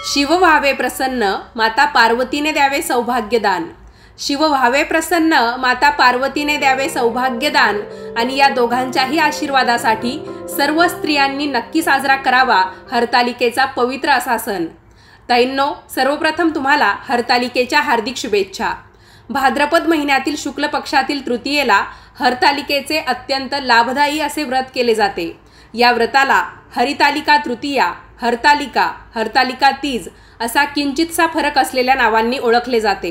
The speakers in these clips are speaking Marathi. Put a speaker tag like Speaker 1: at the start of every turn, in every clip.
Speaker 1: शिव व्हावे प्रसन्न माता पार्वतीने द्यावे सौभाग्यदान। शिव व्हावे प्रसन्न माता पार्वतीने द्यावे सौभाग्यदान आणि या दोघांच्याही आशीर्वादासाठी सर्व स्त्रियांनी नक्की साजरा करावा हरतालिकेचा पवित्र असा सण। ताईंनो, सर्वप्रथम तुम्हाला हरतालिकेच्या हार्दिक शुभेच्छा। भाद्रपद महिन्यातील शुक्ल पक्षातील तृतीयेला हरतालिकेचे अत्यंत लाभदायी असे व्रत केले जाते। या व्रताला हरितालिका तृतीया, हरतालिका, हरतालिका तीज असा किंचितसा फरक असलेल्या नावांनी ओळखले जाते।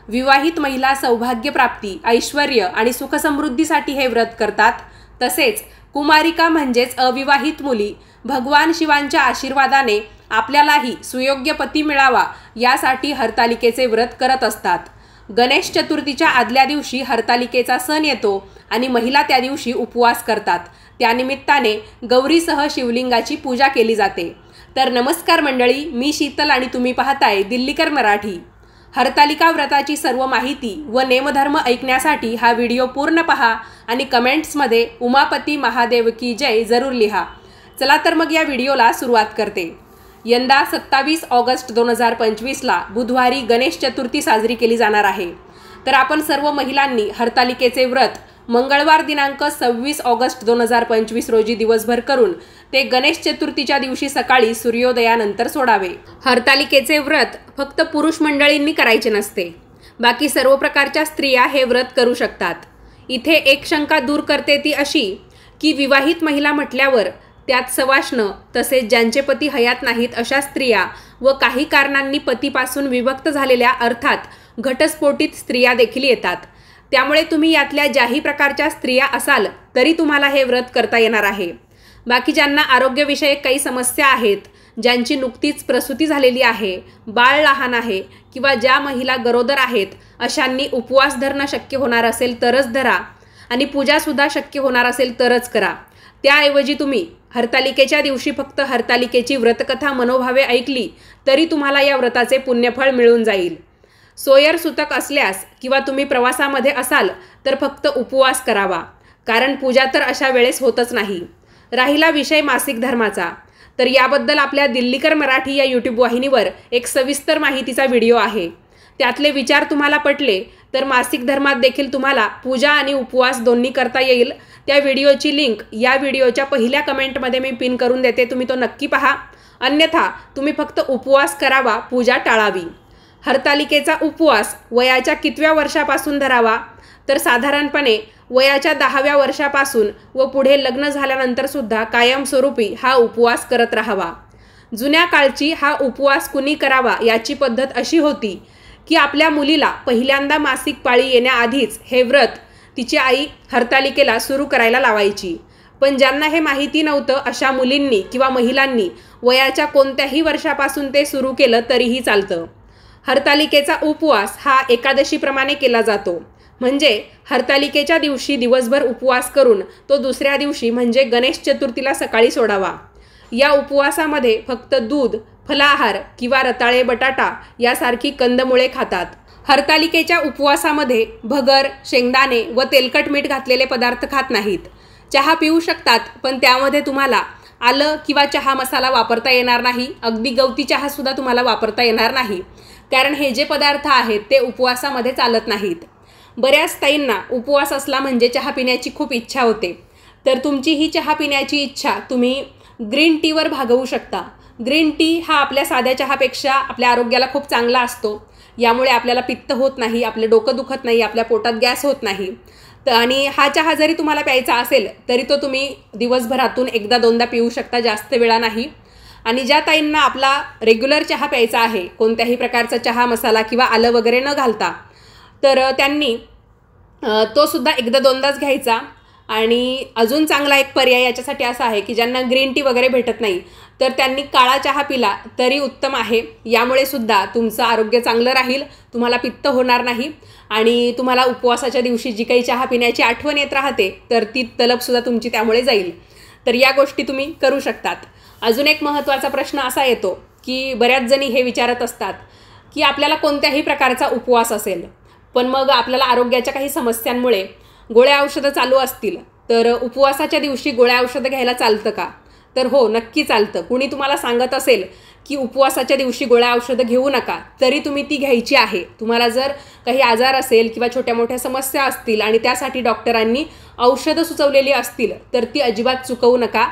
Speaker 1: विवाहित महिला सौभाग्य प्राप्ती, ऐश्वर्य आणि सुखसमृद्धीसाठी हे व्रत करतात। तसेच कुमारिका म्हणजेच अविवाहित मुली भगवान शिवांच्या आशीर्वादाने आपल्यालाही सुयोग्य पती मिळावा यासाठी हरतालिकेचे व्रत करत असतात। गणेश चतुर्थीच्या आदल्या दिवशी हरतालिकेचा सण येतो आणि महिला त्या दिवशी उपवास करतात। त्यानिमित्ताने गौरीसह शिवलिंगाची पूजा केली जाते। तर नमस्कार मंडळी, मी शीतल आणि तुम्ही पाहताय दिल्लीकर मराठी। हरतालिका व्रताची सर्व माहिती व नेमधर्म ऐकण्यासाठी हा व्हिडिओ पूर्ण पहा आणि कमेंट्समध्ये उमापती महादेव की जय जरूर लिहा। चला तर मग या व्हिडिओला सुरुवात करते। यंदा 27 ऑगस्ट 2025ला बुधवारी गणेश चतुर्थी साजरी केली जाणार आहे। तर आपण सर्व महिलांनी हरतालिकेचे व्रत मंगळवार दिनांक 26 ऑगस्ट 2025 रोजी दिवसभर करून ते गणेश चतुर्थीच्या दिवशी सकाळी सूर्योदयानंतर सोडावे। हरतालिकेचे व्रत फक्त पुरुष मंडळींनी करायचे नसते, बाकी सर्व प्रकारच्या स्त्रिया हे व्रत करू शकतात। इथे एक शंका दूर करते ती अशी की विवाहित महिला म्हटल्यावर त्यात सवाष्ण तसेच ज्यांचे पती हयात नाहीत अशा स्त्रिया व काही कारणांनी पतीपासून विभक्त झालेल्या अर्थात घटस्फोटित स्त्रिया देखील येतात। त्यामुळे तुम्ही यातल्या ज्याही प्रकारच्या स्त्रिया असाल तरी तुम्हाला हे व्रत करता येणार आहे। बाकी ज्यांना आरोग्यविषयक काही समस्या आहेत, ज्यांची नुकतीच प्रसूती झालेली आहे, बाळ लहान आहे किंवा ज्या महिला गरोदर आहेत अशांनी उपवास धरणं शक्य होणार असेल तरच धरा आणि पूजासुद्धा शक्य होणार असेल तरच करा। त्याऐवजी तुम्ही हरतालिकेच्या दिवशी फक्त हरतालिकेची व्रतकथा मनोभावे ऐकली तरी तुम्हाला या व्रताचे पुण्यफळ मिळून जाईल। सोयर सुतक असल्यास किंवा तुम्ही प्रवासामध्ये असाल तर फक्त उपवास करावा, कारण पूजा तर अशा वेळेस होतच नाही। राहिला विषय मासिक धर्माचा, तर याबद्दल आपल्या दिल्लीकर मराठी या यूट्यूब वाहिनीवर एक सविस्तर माहितीचा व्हिडिओ आहे। त्यातले विचार तुम्हाला पटले तर मासिक धर्मात देखील तुम्हाला पूजा आणि उपवास दोन्ही करता येईल। त्या व्हिडिओची लिंक या व्हिडिओच्या पहिल्या कमेंटमध्ये मी पिन करून देते, तुम्ही तो नक्की पहा। अन्यथा तुम्ही फक्त उपवास करावा, पूजा टाळावी। हरतालिकेचा उपवास वयाच्या कितव्या वर्षापासून धरावा, तर साधारणपणे वयाच्या 10व्या वर्षापासून व पुढे लग्न झाल्यानंतर सुद्धा कायमस्वरूपी हा उपवास करत राहावा। जुन्या काळची हा उपवास कुणी करावा याची पद्धत अशी होती की आपल्या मुलीला पहिल्यांदा मासिक पाळी येण्याआधीच हे व्रत तिची आई हरतालिकेला सुरू करायला लावायची। पण ज्यांना हे माहिती नव्हतं अशा मुलींनी किंवा महिलांनी वयाच्या कोणत्याही वर्षापासून ते सुरू केलं तरीही चालतं। हरतालिकेचा उपवास हा एकादशीप्रमाणे केला जातो, म्हणजे हरतालिकेच्या दिवशी दिवसभर उपवास करून तो दुसऱ्या दिवशी म्हणजे गणेश चतुर्थीला सकाळी सोडावा। या उपवासामध्ये फक्त दूध, फलाहार किंवा रताळे, बटाटा यासारखी कंदमुळे खातात। हरतालिकेच्या उपवासामध्ये भगर, शेंगदाणे व तेलकट मीठ घातलेले पदार्थ खात नाहीत। चहा पिऊ शकतात, पण त्यामध्ये तुम्हाला आलं किंवा चहा मसाला वापरता येणार नाही। अगदी गवती चहा सुद्धा तुम्हाला वापरता येणार नाही, कारण हे जे पदार्थ आहेत ते उपवासामध्ये चालत नाहीत। बऱ्याच ताईंना उपवास असला म्हणजे चहा पिण्याची खूप इच्छा होते, तर तुमची ही चहा पिण्याची इच्छा तुम्ही ग्रीन टीवर भागवू शकता। ग्रीन टी हा आपल्या साध्या चहापेक्षा आपल्या आरोग्याला खूप चांगला असतो। यामुळे आपल्याला पित्त होत नाही, आपले डोकं दुखत नाही, आपल्या पोटात गॅस होत नाही। आणि हा चहा जरी तुम्हाला प्यायचा असेल तरी तो तुम्ही दिवसभरातून एकदा दोनदा पिऊ शकता, जास्त वेळा नाही। आणि ज्या ताईंना आपला रेग्युलर चहा प्यायचा आहे, कोणत्याही प्रकारचा चहा मसाला किंवा आलं वगैरे न घालता, तर त्यांनी तो सुद्धा एकदा दोनदाच घ्यायचा। आणि अजून चांगला एक पर्याय याच्यासाठी असा आहे की ज्यांना ग्रीन टी वगैरे भेटत नाही तर त्यांनी काळा चहा पिला तरी उत्तम आहे। यामुळे सुद्धा तुमचं आरोग्य चांगलं राहील, तुम्हाला पित्त होणार नाही आणि तुम्हाला उपवासाच्या दिवशी जी काही चहा पिण्याची आठवण येत राहते तर ती तलबसुद्धा तुमची त्यामुळे जाईल। तर या गोष्टी तुम्ही करू शकतात। अजून एक महत्त्वाचा प्रश्न असा येतो की बऱ्याच जणी हे विचारत असतात की आपल्याला कोणत्याही प्रकारचा उपवास असेल, पण मग आपल्याला आरोग्याच्या काही समस्यांमुळे गोळ्या औषधं चालू असतील, तर उपवासाच्या दिवशी गोळ्या औषधं घ्यायला चालतं का? तर हो, नक्की चालतं। कुणी तुम्हाला सांगत असेल की उपवासाच्या दिवशी गोळ्या औषधं घेऊ नका, तरी तुम्ही ती घ्यायची आहे. तुम्हाला जर काही आजार असेल किंवा छोट्या मोठ्या समस्या असतील आणि त्यासाठी डॉक्टरांनी औषधं सुचवलेली असतील तर ती अजिबात चुकवू नका.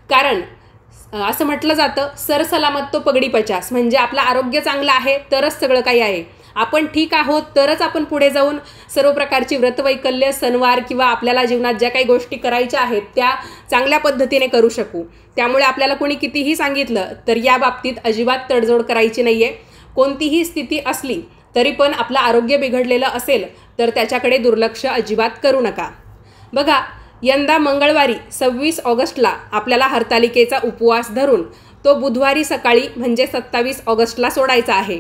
Speaker 1: कारण असं म्हटलं जातं, सरसलामत तो पगडी पचास, म्हणजे आपलं आरोग्य चांगलं आहे तरच सगळं काही आहे. आपण ठीक आहोत तरच आपण पुढे जाऊन सर्व प्रकारची व्रतवैकल्य, सणवार किंवा आपल्याला जीवनात ज्या काही गोष्टी करायच्या आहेत त्या चांगल्या पद्धतीने करू शकू. त्यामुळे आपल्याला कोणी कितीही सांगितलं तर या बाबतीत अजिबात तडजोड करायची नाही आहे. कोणतीही स्थिती असली तरी पण आपलं आरोग्य बिघडलेलं असेल तर त्याच्याकडे दुर्लक्ष अजिबात करू नका. बघा, यंदा मंगळवारी 26 ऑगस्टला आपल्याला हरतालिकेचा उपवास धरून तो बुधवारी सकाळी म्हणजे 27 ऑगस्टला सोडायचा आहे.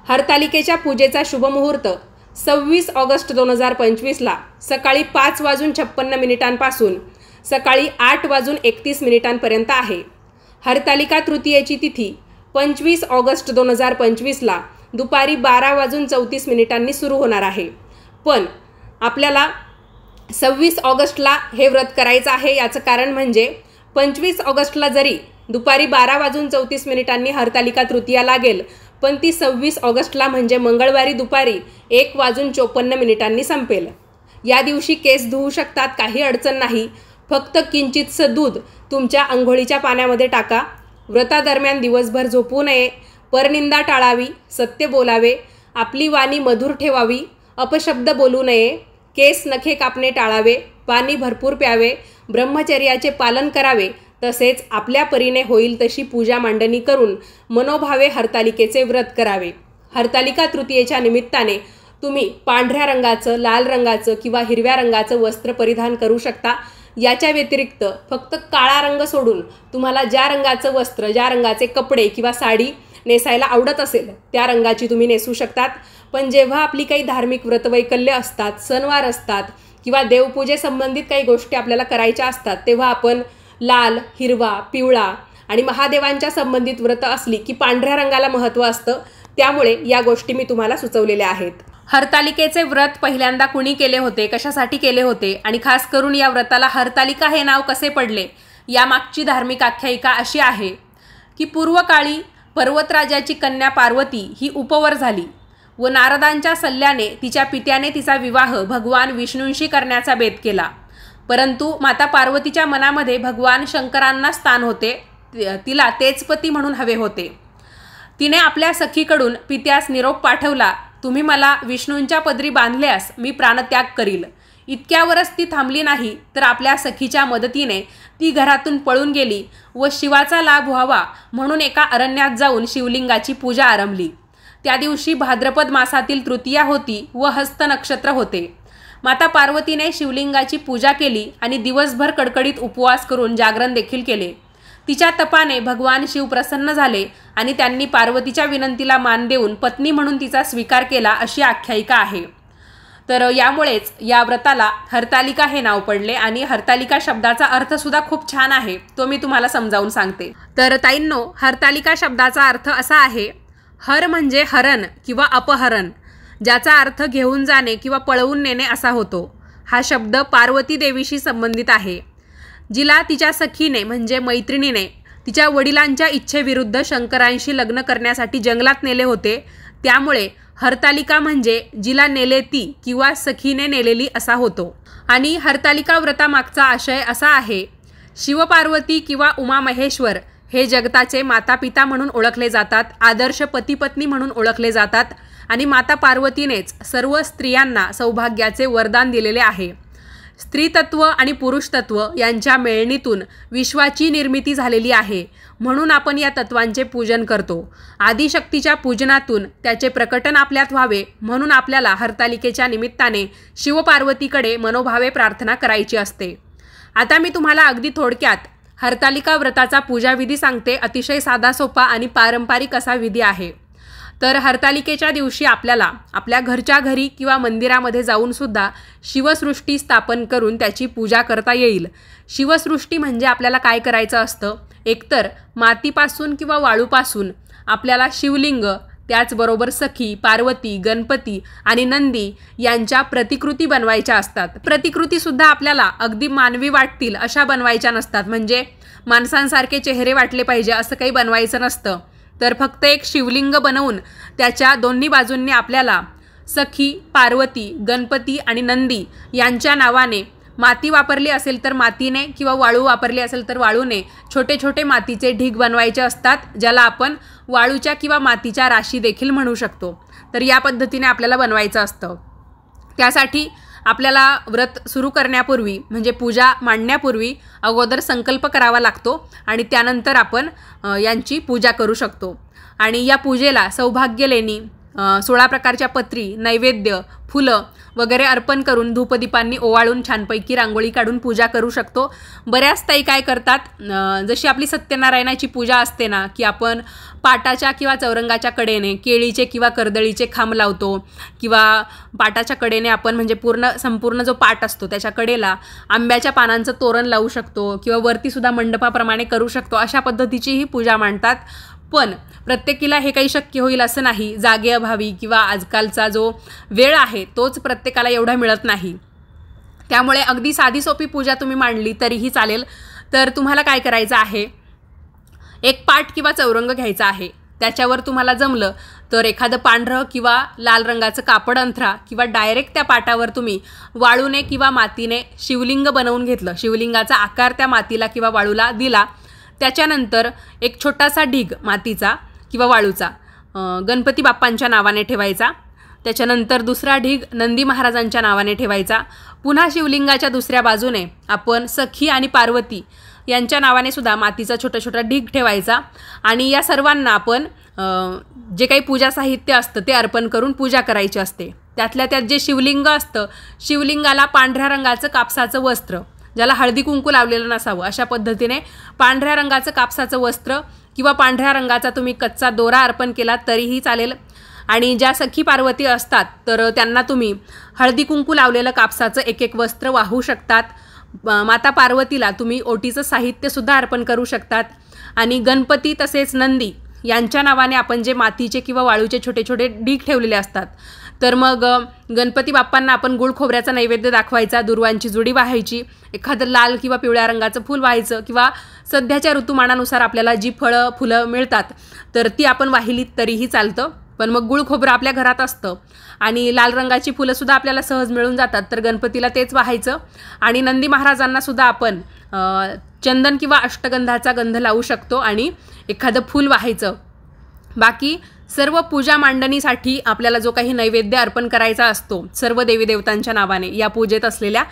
Speaker 1: हरतालिकेच्या पूजेचा शुभमुहूर्त 26 ऑगस्ट 2025ला सकाळी 5:56 सकाळी 8:31 आहे. हरतालिका तृतीयेची तिथी 25 ऑगस्ट 2025ला दुपारी 12:34 सुरू होणार आहे. पण आपल्याला 26 ऑगस्टला हे व्रत करायचं आहे. याचं कारण म्हणजे 25 ऑगस्टला जरी दुपारी 12:34 हरतालिका तृतीया लागेल, पण ती 26 ऑगस्टला म्हणजे मंगळवारी दुपारी 1:54 संपेल. या दिवशी केस धुवू शकतात, काही अडचण नाही. फक्त किंचितसं दूध तुमच्या अंघोळीच्या पाण्यामध्ये टाका. व्रतादरम्यान दिवसभर झोपू नये, परनिंदा टाळावी, सत्य बोलावे, आपली वाणी मधुर ठेवावी, अपशब्द बोलू नये, केस नखे कापणे टाळावे, पाणी भरपूर प्यावे, ब्रह्मचर्याचे पालन करावे, तसेच आपल्या परीने होईल तशी पूजा मांडणी करून मनोभावे हरतालिकेचे व्रत करावे. हरतालिका तृतीयेच्या निमित्ताने तुम्ही पांढऱ्या रंगाचं, लाल रंगाचं किंवा हिरव्या रंगाचं वस्त्र परिधान करू शकता. याच्या व्यतिरिक्त फक्त काळा रंग सोडून तुम्हाला ज्या रंगाचं वस्त्र, ज्या रंगाचे कपडे किंवा साडी नेसायला आवडत असेल त्या रंगाची तुम्ही नेसू शकतात. पण जेव्हा आपली काही धार्मिक व्रतवैकल्य असतात, सणवार असतात किंवा देवपूजेसंबंधित काही गोष्टी आपल्याला करायच्या असतात, तेव्हा आपण लाल, हिरवा, पिवळा आणि महादेवांच्या संबंधित व्रत असली की पांढऱ्या रंगाला महत्त्व असतं. त्यामुळे या गोष्टी मी तुम्हाला सुचवलेल्या आहेत. हरतालिकेचे व्रत पहिल्यांदा कुणी केले होते, कशासाठी केले होते आणि खास करून या व्रताला हरतालिका हे नाव कसे पडले, यामागची धार्मिक आख्यायिका अशी आहे की पूर्वकाळी पर्वतराजाची कन्या पार्वती ही उपवर झाली व नारदांच्या सल्ल्याने तिच्या पित्याने तिचा विवाह भगवान विष्णूंशी करण्याचा बेत केला. परंतु माता पार्वतीच्या मनामध्ये भगवान शंकरांना स्थान होते, तिला तेजपती म्हणून हवे होते. तिने आपल्या सखीकडून पित्यास निरोप पाठवला, तुम्ही मला विष्णूंच्या पदरी बांधल्यास मी प्राणत्याग करील. इतक्यावरच ती थांबली नाही तर आपल्या सखीच्या मदतीने ती घरातून पळून गेली व शिवाचा लाभ व्हावा म्हणून एका अरण्यात जाऊन शिवलिंगाची पूजा आरंभली. त्या दिवशी भाद्रपद मासातील तृतीया होती व हस्त नक्षत्र होते. माता पार्वतीने शिवलिंगाची पूजा केली आणि दिवसभर कडकडीत उपवास करून जागरण देखील केले. तिच्या तपाने भगवान शिव प्रसन्न झाले आणि त्यांनी पार्वतीच्या विनंतीला मान देऊन पत्नी म्हणून तिचा स्वीकार केला, अशी आख्यायिका आहे. तर यामुळेच या व्रताला हरतालिका हे नाव पडले आणि हरतालिका शब्दाचा अर्थसुद्धा खूप छान आहे, तो मी तुम्हाला समजावून सांगते. तर ताईंनो, हरतालिका शब्दाचा अर्थ असा आहे, हर म्हणजे हरण किंवा अपहरण, ज्याचा अर्थ घेऊन जाणे किंवा पळवून नेणे असा होतो. हा शब्द पार्वती देवीशी संबंधित आहे, जिला तिच्या सखीने म्हणजे मैत्रिणीने तिच्या वडिलांच्या इच्छेविरुद्ध शंकरांशी लग्न करण्यासाठी जंगलात नेले होते. त्यामुळे हरतालिका म्हणजे जिला नेले ती किंवा सखीने नेलेली असा होतो. आणि हरतालिका व्रतामागचा आशय असा आहे, शिवपार्वती किंवा उमामहेश्वर हे जगताचे मातापिता म्हणून ओळखले जातात, आदर्श पतीपत्नी म्हणून ओळखले जातात आणि माता पार्वतीनेच सर्व स्त्रियांना सौभाग्याचे वरदान दिलेले आहे. स्त्रीतत्व आणि पुरुषतत्व यांच्या मेळणीतून विश्वाची निर्मिती झालेली आहे, म्हणून आपण या तत्वांचे पूजन करतो. आदिशक्तीच्या पूजनातून त्याचे प्रकटन आपल्यात व्हावे म्हणून आपल्याला हरतालिकेच्या निमित्ताने शिवपार्वतीकडे मनोभावे प्रार्थना करायची असते. आता मी तुम्हाला अगदी थोडक्यात हरतालिका व्रताचा पूजाविधी सांगते. अतिशय साधा सोपा आणि पारंपरिक असा विधी आहे. तर हरतालिकेच्या दिवशी आपल्याला आपल्या घरच्या घरी किंवा मंदिरामध्ये जाऊनसुद्धा शिवसृष्टी स्थापन करून त्याची पूजा करता येईल. शिवसृष्टी म्हणजे आपल्याला काय करायचं असतं, एकतर मातीपासून किंवा वाळूपासून आपल्याला शिवलिंग, त्याचबरोबर सखी, पार्वती, गणपती आणि नंदी यांच्या प्रतिकृती बनवायच्या असतात. प्रतिकृतीसुद्धा आपल्याला अगदी मानवी वाटतील अशा बनवायच्या नसतात, म्हणजे माणसांसारखे चेहरे वाटले पाहिजे असं काही बनवायचं नसतं. तर फक्त एक शिवलिंग बनवून त्याच्या दोन्ही बाजूंनी आपल्याला सखी, पार्वती, गणपती आणि नंदी यांच्या नावाने माती वापरली असेल तर मातीने किंवा वाळू वापरली असेल तर वाळूने छोटे छोटे मातीचे ढीग बनवायचे असतात, ज्याला आपण वाळूच्या किंवा मातीच्या राशी देखील म्हणू शकतो. तर या पद्धतीने आपल्याला बनवायचं असतं. त्यासाठी आपल्याला व्रत सुरू करण्यापूर्वी म्हणजे पूजा मांडण्यापूर्वी अगोदर संकल्प करावा लागतो आणि त्यानंतर आपण यांची पूजा करू शकतो. आणि या पूजेला सौभाग्य लेणी, 16 प्रकारच्या पत्री, नैवेद्य, फुलं वगैरे अर्पण करून धूपदीपांनी ओवाळून छानपैकी रांगोळी काढून पूजा करू शकतो. बऱ्याच ताई काय करतात, जशी आपली सत्यनारायणाची पूजा असते ना, की आपण पाटाच्या किंवा चौरंगाच्या कडेने केळीचे किंवा कर्दळीचे खांब लावतो किंवा पाटाच्या कडेने आपण म्हणजे संपूर्ण जो पाट असतो त्याच्या कडेला आंब्याच्या पानांचं तोरण लावू शकतो किंवा वरतीसुद्धा मंडपाप्रमाणे करू शकतो. अशा पद्धतीची ही पूजा मांडतात. पण प्रत्येकीला हे काही शक्य होईल असं नाही. जागेअभावी किंवा आजकालचा जो वेळ आहे तोच प्रत्येकाला एवढा मिळत नाही. त्यामुळे अगदी साधी सोपी पूजा तुम्ही मांडली तरीही चालेल. तर तुम्हाला काय करायचं आहे, एक पाट किंवा चौरंग घ्यायचा आहे. त्याच्यावर तुम्हाला जमलं तर एखादं पांढरं किंवा लाल रंगाचं कापड अंथरा किंवा डायरेक्ट त्या पाटावर तुम्ही वाळूने किंवा मातीने शिवलिंग बनवून घेतलं, शिवलिंगाचा आकार त्या मातीला किंवा वाळूला दिला. त्याच्यानंतर एक छोटासा ढीग मातीचा किंवा वाळूचा गणपती बाप्पांच्या नावाने ठेवायचा. त्याच्यानंतर दुसरा ढीग नंदी महाराजांच्या नावाने ठेवायचा. पुन्हा शिवलिंगाच्या दुसऱ्या बाजूने आपण सखी आणि पार्वती यांच्या नावाने सुद्धा मातीचा छोटा छोटा ढीग ठेवायचा. आणि या सर्वांना आपण जे काही पूजा साहित्य असतं ते अर्पण करून पूजा करायची असते. त्यातल्या त्यात जे शिवलिंग असतं, शिवलिंगाला पांढऱ्या रंगाचं कापसाचं वस्त्र, ज्याला हळदी कुंकू लावलेलं नसावं अशा पद्धतीने पांढऱ्या रंगाचं कापसाचं वस्त्र किंवा पांढऱ्या रंगाचा तुम्ही कच्चा दोरा अर्पण केला तरीही चालेल. आणि ज्या सखी पार्वती असतात तर त्यांना तुम्ही हळदी कुंकू लावलेलं कापसाचं एक एक वस्त्र वाहू शकतात. माता पार्वतीला तुम्ही ओटीचं साहित्यसुद्धा अर्पण करू शकतात. आणि गणपती तसेच नंदी यांच्या नावाने आपण जे मातीचे किंवा वाळूचे छोटे छोटे ढीग ठेवलेले असतात, तर मग गणपती बाप्पांना आपण गुळ खोबऱ्याचा नैवेद्य दाखवायचा, दुर्वांची जुडी वाहायची, एखादं लाल किंवा पिवळ्या रंगाचं फूल व्हायचं किंवा सध्याच्या ऋतुमानानुसार आपल्याला जी फुलं मिळतात तर ती आपण वाहिलीत तरीही चालतं. पण मग गुळ खोबरं आपल्या घरात असतं आणि लाल रंगाची फुलंसुद्धा आपल्याला सहज मिळून जातात, तर गणपतीला तेच वाहायचं. आणि नंदी महाराजांनासुद्धा आपण चंदन किंवा अष्टगंधाचा गंध लावू शकतो आणि एखादं फूल वाहायचं. बाकी सर्व पूजा मांडणीसाठी आपल्याला जो काही नैवेद्य अर्पण करायचा असतो सर्व देवी देवतांच्या नावाने या पूजेत असलेल्या,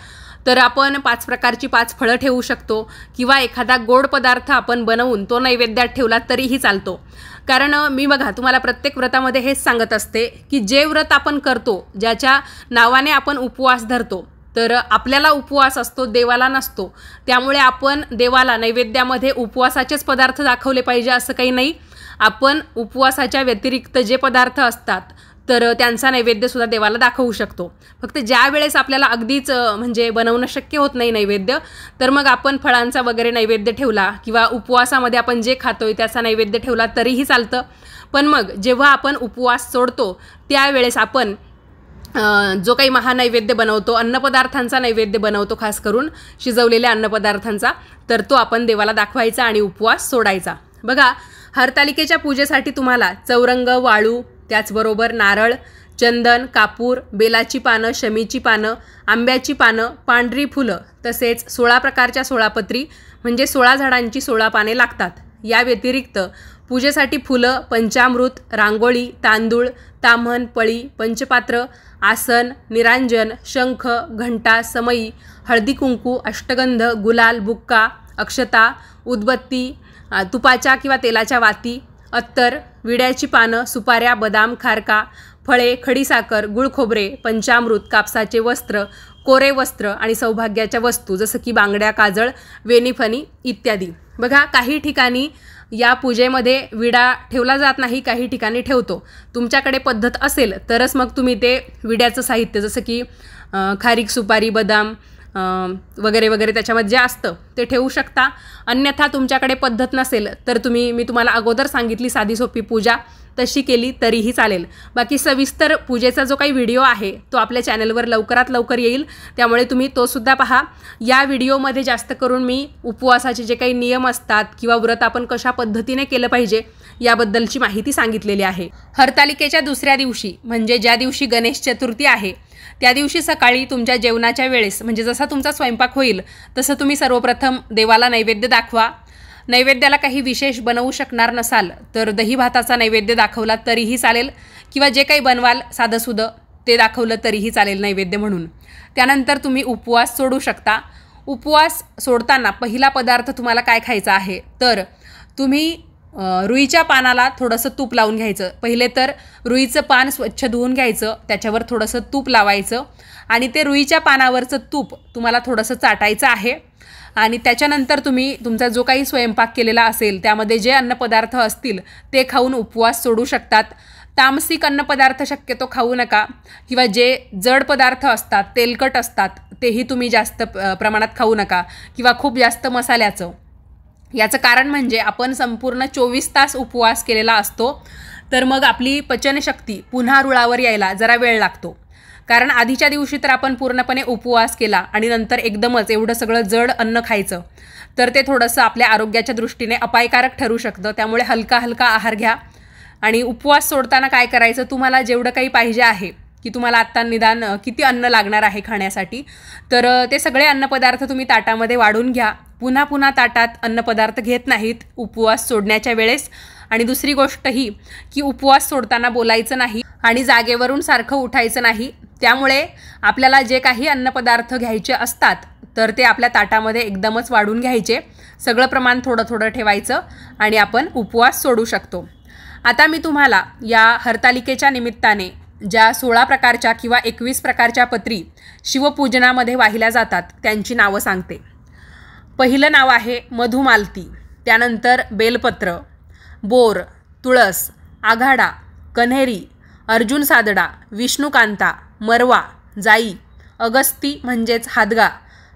Speaker 1: तर आपण 5 प्रकारची 5 फळं ठेवू शकतो किंवा एखादा गोड पदार्थ आपण बनवून तो नैवेद्यात ठेवला तरीही चालतो. कारण मी बघा तुम्हाला प्रत्येक व्रतामध्ये हेच सांगत असते की जे व्रत आपण करतो, ज्याच्या नावाने आपण उपवास धरतो, तर आपल्याला उपवास असतो, देवाला नसतो. त्यामुळे आपण देवाला नैवेद्यामध्ये उपवासाचेच पदार्थ दाखवले पाहिजे असं काही नाही. आपण उपवासाच्या व्यतिरिक्त जे पदार्थ असतात तर त्यांचा नैवेद्यसुद्धा देवाला दाखवू शकतो. फक्त ज्या वेळेस आपल्याला अगदीच म्हणजे बनवणं शक्य होत नाही नैवेद्य, तर मग आपण फळांचा वगैरे नैवेद्य ठेवला किंवा उपवासामध्ये आपण जे खातोय त्याचा नैवेद्य ठेवला तरीही चालतं. पण मग जेव्हा आपण उपवास सोडतो त्यावेळेस आपण जो काही महानैवेद्य बनवतो, अन्नपदार्थांचा नैवेद्य बनवतो, खास करून शिजवलेल्या अन्नपदार्थांचा, तर तो आपण देवाला दाखवायचा आणि उपवास सोडायचा. बघा हरतालिकेच्या पूजेसाठी तुम्हाला चौरंग, वाळू, त्याचबरोबर नारळ, चंदन, कापूर, बेलाची पानं, शमीची पानं, आंब्याची पानं, पांढरी फुलं तसेच 16 प्रकारच्या 16 पत्री म्हणजे 16 झाडांची 16 पाने लागतात. या व्यतिरिक्त पूजेसाठी फुलं, पंचामृत, रांगोळी, तांदूळ, ताम्हण, पळी, पंचपात्र, आसन, निरांजन, शंख, घंटा, समई, हळदी कुंकू, अष्टगंध, गुलाल, बुक्का, अक्षता, उदबत्ती, तुपाच्या किंवा तेलाच्या वाती, अत्तर, विड्याची पानं, सुपाऱ्या, बदाम, खारका, फळे, खडीसाखर, गुळ खोबरे, पंचामृत, कापसाचे वस्त्र, कोरे वस्त्र आणि सौभाग्याच्या वस्तू जसं की बांगड्या, काजळ, वेणीफणी इत्यादी. बघा काही ठिकाणी या पूजेमध्ये विडा ठेवला जात नाही, काही ठिकाणी ठेवतो. तुमच्याकडे पद्धत असेल तरच मग तुम्ही ते विड्याचं साहित्य जसं की खारीक, सुपारी, बदाम वगैरे वगैरे त्याच्यामध्ये जे असतं ते ठेवू शकता. अन्यथा तुमच्याकडे पद्धत नसेल तर मी तुम्हाला अगोदर सांगितली साधी सोपी पूजा तशी केली तरीही चालेल। बाकी सविस्तर पूजेचा जो काही व्हिडिओ आहे तो आपल्या चॅनलवर लवकरात लवकर येईल, त्यामुळे तुम्ही तो सुद्धा पहा। या व्हिडिओमध्ये जास्त करून मी उपवासाचे जे काही नियम असतात किंवा व्रत आपण कशा पद्धतीने केलं पाहिजे याबद्दलची माहिती सांगितलेली आहे। हरतालिकेच्या दुसऱ्या दिवशी म्हणजे ज्या दिवशी गणेश चतुर्थी आहे त्या दिवशी सकाळी तुमच्या जेवणाच्या वेळेस म्हणजे जसा तुमचा स्वयंपाक होईल तसं तुम्ही सर्वप्रथम देवाला नैवेद्य दाखवा। नैवेद्याला काही विशेष बनवू शकणार नसाल तर दही भाताचा नैवेद्य दाखवला तरीही चालेल किंवा जे काही बनवाल साधंसुधं ते दाखवलं तरीही चालेल नैवेद्य म्हणून। त्यानंतर तुम्ही उपवास सोडू शकता। उपवास सोडताना पहिला पदार्थ तुम्हाला काय खायचा आहे तर तुम्ही रुईच्या पानाला थोडंसं तूप लावून घ्यायचं। पहिले तर रुईचं पान स्वच्छ धुवून घ्यायचं, त्याच्यावर थोडंसं तूप लावायचं आणि ते रुईच्या पानावरचं तूप तुम्हाला थोडंसं चाटायचं आहे आणि त्याच्यानंतर तुम्ही तुमचा जो काही स्वयंपाक केलेला असेल त्यामध्ये जे अन्नपदार्थ असतील ते खाऊन उपवास सोडू शकतात। तामसिक अन्नपदार्थ शक्यतो खाऊ नका किंवा जे जड पदार्थ असतात तेलकट असतात तेही तुम्ही जास्त प्रमाणात खाऊ नका किंवा खूप जास्त मसाल्याचं। याचं कारण म्हणजे आपण संपूर्ण 24 तास उपवास केलेला असतो तर मग आपली पचनशक्ती पुन्हा रुळावर यायला जरा वेळ लागतो। कारण आधीच्या दिवशी तर आपण पूर्णपणे उपवास केला आणि नंतर एकदमच एवढं सगळं जड अन्न खायचं तर ते थोडंसं आपल्या आरोग्याच्या दृष्टीने अपायकारक ठरू शकतं। त्यामुळे हलका हलका आहार घ्या आणि उपवास सोडताना काय करायचं, तुम्हाला जेवढं काही पाहिजे आहे की तुम्हाला आत्ता निदान किती अन्न लागणार आहे खाण्यासाठी तर ते सगळे अन्नपदार्थ तुम्ही ताटामध्ये वाढून घ्या। पुन्हा पुन्हा ताटात अन्नपदार्थ घेत नाहीत उपवास सोडण्याच्या वेळेस। आणि दुसरी गोष्ट ही की उपवास सोडताना बोलायचं नाही आणि जागेवरून सारखं उठायचं नाही। त्यामुळे आपल्याला जे काही अन्नपदार्थ घ्यायचे असतात तर ते आपल्या ताटामध्ये एकदमच वाढून घ्यायचे, सगळं प्रमाण थोडं थोडं ठेवायचं आणि आपण उपवास सोडू शकतो। आता मी तुम्हाला या हरतालिकेच्या निमित्ताने ज्या 16 प्रकारच्या किंवा 21 प्रकारच्या पत्री शिवपूजनामध्ये वाहिल्या जातात त्यांची नावं सांगते। पहिलं नाव आहे मधुमालती, त्यानंतर बेलपत्र, बोर, तुळस, आघाडा, कन्हेरी, अर्जुन सादडा, विष्णुकांता, मरवा, जाई, अगस्ती म्हणजेच हादगा,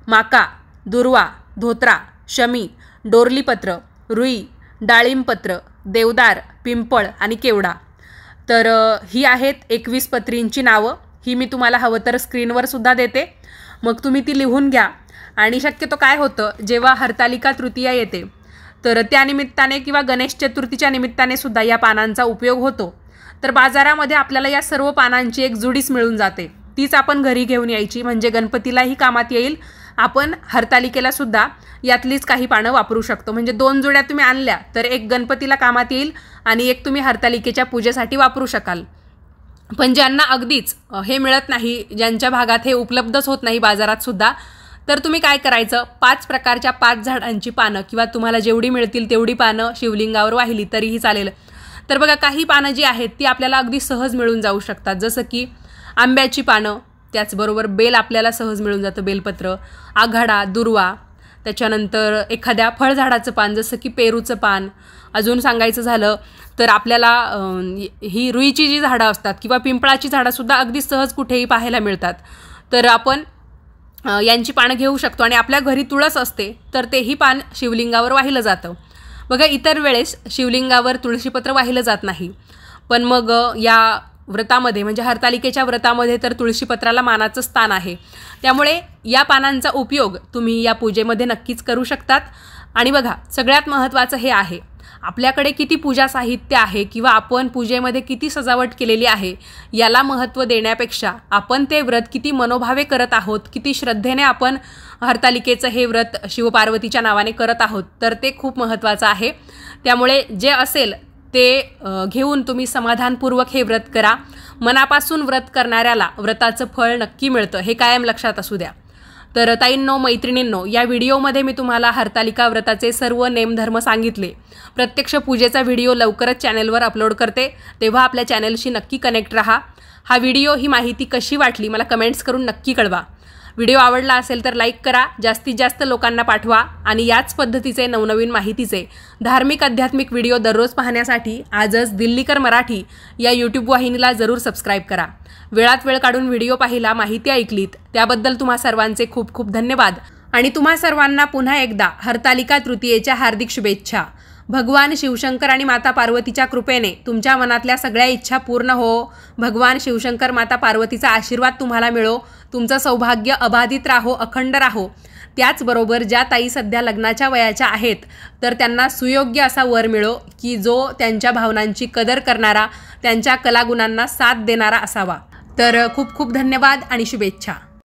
Speaker 1: माका, दुर्वा, धोत्रा, शमी, डोरलीपत्र, रुई, डाळिंबपत्र, देवदार, पिंपळ आणि केवडा। तर ही आहेत 21 पत्रींची नावं। ही मी तुम्हाला हवं तर स्क्रीनवर सुद्धा देते, मग तुम्ही ती लिहून घ्या। आणि शक्यतो काय होतं जेव्हा हरतालिका तृतीया येते तर त्या निमित्ताने किंवा गणेश चतुर्थीच्या निमित्ताने सुद्धा या पानांचा उपयोग होतो तर बाजारामध्ये आपल्याला या सर्व पानांची एक जुडीच मिळून जाते, तीच आपण घरी घेऊन यायची म्हणजे गणपतीलाही कामात येईल। आपण हरतालिकेला सुद्धा यातलीच काही पानं वापरू शकतो म्हणजे 2 जोड्या तुम्ही आणल्या तर एक गणपतीला कामात येईल आणि एक तुम्ही हरतालिकेच्या पूजेसाठी वापरू शकाल। पण ज्यांना अगदीच हे मिळत नाही, ज्यांच्या भागात हे उपलब्धच होत नाही बाजारात सुद्धा, तर तुम्ही काय करायचं 5 प्रकारच्या 5 झाडांची पानं किंवा तुम्हाला जेवढी मिळतील तेवढी पानं शिवलिंगावर वाहिली तरीही चालेल। तर बघा काही पानं जी आहेत ती आपल्याला अगदी सहज मिळून जाऊ शकतात, जसं की आंब्याची पानं, त्याचबरोबर बेल आपल्याला सहज मिळून जातं, बेलपत्र, आघाडा, दुर्वा, त्याच्यानंतर एखाद्या फळझाडाचं पान जसं की पेरूचं पान। अजून सांगायचं झालं तर आपल्याला ही रुईची जी झाडं असतात किंवा पिंपळाची झाडंसुद्धा अगदी सहज कुठेही पाहायला मिळतात तर आपण यांची पानं घेऊ शकतो। आणि आपल्या घरी तुळस असते तर तेही पान शिवलिंगावर वाहिलं जातं। बघा इतर वेळेस शिवलिंगावर तुळशीपत्र वाहिलं जात नाही, पण मग या व्रतामध्ये म्हणजे हरतालिकेच्या व्रतामध्ये तर तुळशीपत्राला मानाचं स्थान आहे, त्यामुळे या पानांचा उपयोग तुम्ही या पूजेमध्ये नक्कीच करू शकतात। आणि बघा सगळ्यात महत्त्वाचं हे आहे आपल्याकडे किती पूजा साहित्य आहे किंवा आपण पूजेमध्ये किती सजावट केलेली आहे याला महत्त्व देण्यापेक्षा आपण ते व्रत किती मनोभावे करत आहोत, किती श्रद्धेने आपण हरतालिकेचं हे व्रत शिवपार्वतीच्या नावाने करत आहोत तर ते खूप महत्त्वाचं आहे। त्यामुळे जे असेल ते घेऊन तुम्ही समाधानपूर्वक हे व्रत करा। मनापासून व्रत करणाऱ्याला व्रताचं फळ नक्की मिळतं, हे कायम लक्षात असू द्या। तर ताईंनो, मैत्रिणींनो, या व्हिडिओमध्ये मी तुम्हाला हरतालिका व्रताचे सर्व नेमधर्म सांगितले। प्रत्यक्ष पूजेचा व्हिडिओ लवकरच चॅनलवर अपलोड करते, तेव्हा आपल्या चॅनलशी नक्की कनेक्ट रहा। हा व्हिडिओ, ही माहिती कशी वाटली मला कमेंट्स करून नक्की कळवा। व्हिडिओ आवडला असेल तर लाईक करा, जास्तीत जास्त लोकांना पाठवा आणि याच पद्धतीचे नवनवीन माहितीचे धार्मिक आध्यात्मिक व्हिडिओ दररोज पाहण्यासाठी आजच दिल्लीकर मराठी या यूट्यूब वाहिनीला जरूर सबस्क्राईब करा। वेळात वेळ काढून व्हिडिओ पाहिला, माहिती ऐकलीत त्याबद्दल तुम्हा सर्वांचे खूप खूप धन्यवाद आणि तुम्हा सर्वांना पुन्हा एकदा हरतालिका तृतीयेच्या हार्दिक शुभेच्छा। भगवान शिवशंकर आणि माता पार्वतीच्या कृपेने तुमच्या मनातल्या सगळ्या इच्छा पूर्ण हो. भगवान शिवशंकर माता पार्वतीचा आशीर्वाद तुम्हाला मिळो. तुमचं सौभाग्य अबाधित राहो, अखंड राहो. त्याचबरोबर ज्या ताई सध्या लग्नाच्या वयाच्या आहेत तर त्यांना सुयोग्य असा वर मिळो की जो त्यांच्या भावनांची कदर करणारा, त्यांच्या कलागुणांना साथ देणारा असावा. तर खूप खूप धन्यवाद आणि शुभेच्छा.